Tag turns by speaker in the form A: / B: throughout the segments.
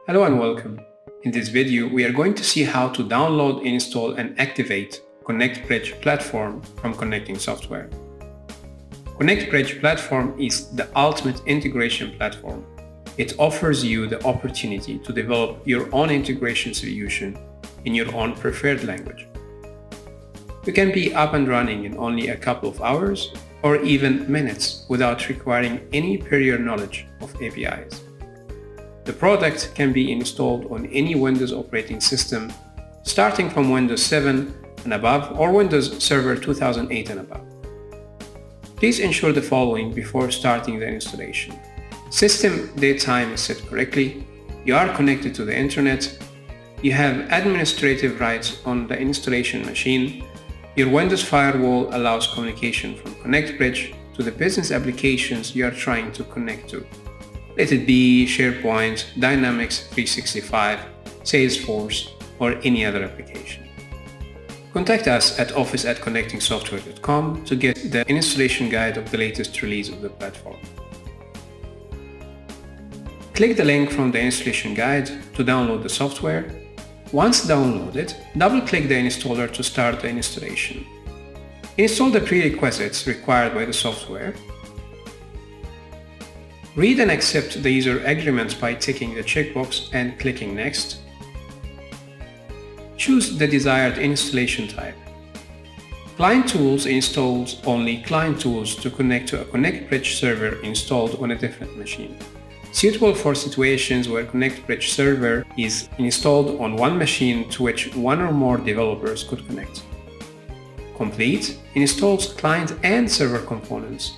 A: Hello and welcome. In this video, we are going to see how to download, install and activate ConnectBridge platform from Connecting Software. ConnectBridge platform is the ultimate integration platform. It offers you the opportunity to develop your own integration solution in your own preferred language. You can be up and running in only a couple of hours or even minutes without requiring any prior knowledge of APIs. The product can be installed on any Windows operating system, starting from Windows 7 and above or Windows Server 2008 and above. Please ensure the following before starting the installation. System date time is set correctly, you are connected to the internet, you have administrative rights on the installation machine, your Windows firewall allows communication from ConnectBridge to the business applications you are trying to connect to. Let it be SharePoint, Dynamics 365, Salesforce, or any other application. Contact us at office@connectingsoftware.com to get the installation guide of the latest release of the platform. Click the link from the installation guide to download the software. Once downloaded, double-click the installer to start the installation. Install the prerequisites required by the software. Read and accept the user agreement by ticking the checkbox and clicking Next. Choose the desired installation type. Client Tools installs only Client Tools to connect to a ConnectBridge server installed on a different machine. Suitable for situations where ConnectBridge server is installed on one machine to which one or more developers could connect. Complete installs client and server components.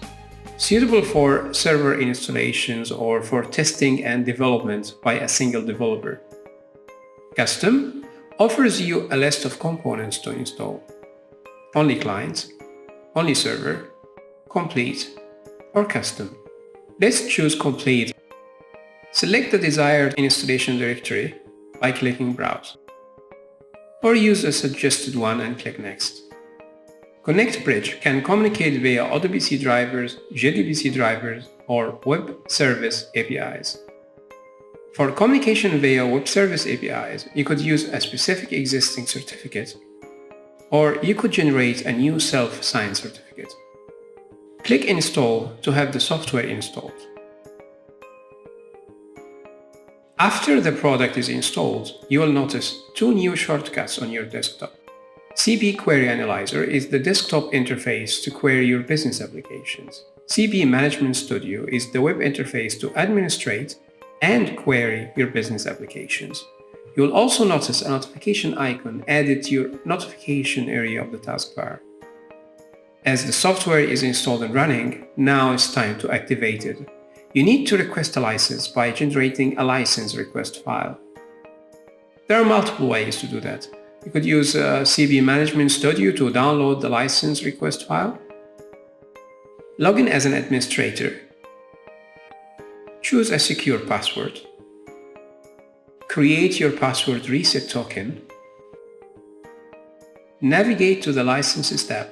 A: Suitable for server installations or for testing and development by a single developer. Custom offers you a list of components to install. Only client, only server, complete, or custom. Let's choose complete. Select the desired installation directory by clicking Browse, or use a suggested one and click Next. ConnectBridge can communicate via ODBC drivers, JDBC drivers, or Web Service APIs. For communication via Web Service APIs, you could use a specific existing certificate, or you could generate a new self-signed certificate. Click Install to have the software installed. After the product is installed, you will notice two new shortcuts on your desktop. CP Query Analyzer is the desktop interface to query your business applications. CP Management Studio is the web interface to administrate and query your business applications. You will also notice a notification icon added to your notification area of the taskbar. As the software is installed and running, now it's time to activate it. You need to request a license by generating a license request file. There are multiple ways to do that. You could use CP Management Studio to download the license request file. Log in as an administrator. Choose a secure password. Create your password reset token. Navigate to the Licenses tab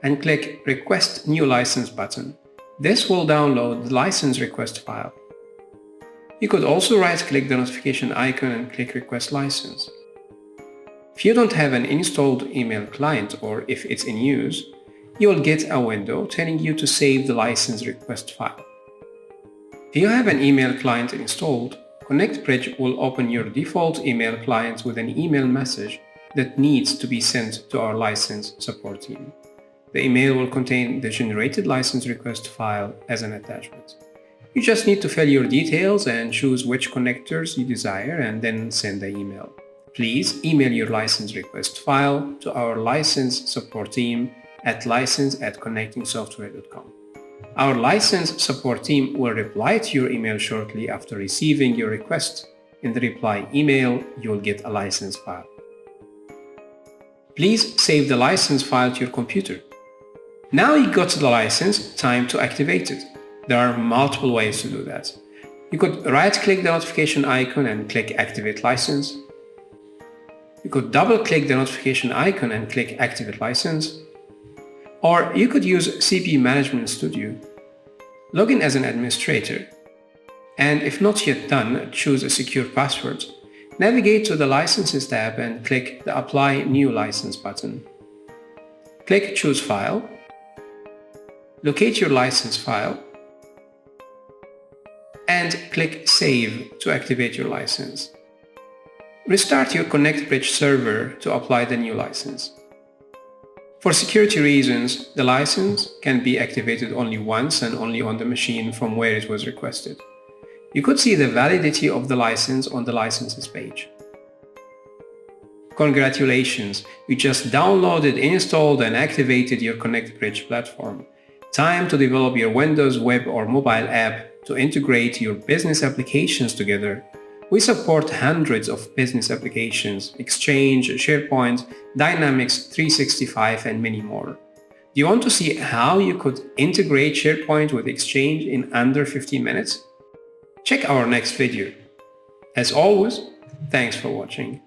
A: and click Request New License button. This will download the license request file. You could also right-click the notification icon and click Request License. If you don't have an installed email client or if it's in use, you will get a window telling you to save the license request file. If you have an email client installed, ConnectBridge will open your default email client with an email message that needs to be sent to our license support team. The email will contain the generated license request file as an attachment. You just need to fill your details and choose which connectors you desire and then send the email. Please email your license request file to our license support team at license@connectingsoftware.com. Our license support team will reply to your email shortly after receiving your request. In the reply email, you will get a license file. Please save the license file to your computer. Now you got the license, time to activate it. There are multiple ways to do that. You could right-click the notification icon and click Activate License. You could double-click the notification icon and click Activate License. Or you could use CP Management Studio. Log in as an administrator And if not yet done, choose a secure password. Navigate to the Licenses tab and click the Apply New License button. Click Choose File. Locate your license file and click Save to activate your license. Restart your ConnectBridge server to apply the new license. For security reasons, the license can be activated only once and only on the machine from where it was requested. You could see the validity of the license on the licenses page. Congratulations, you just downloaded, installed and activated your ConnectBridge platform. Time to develop your Windows web or mobile app to integrate your business applications together. We support hundreds of business applications, Exchange, SharePoint, Dynamics 365 and many more. Do you want to see how you could integrate SharePoint with Exchange in under 15 minutes? Check our next video. As always, thanks for watching.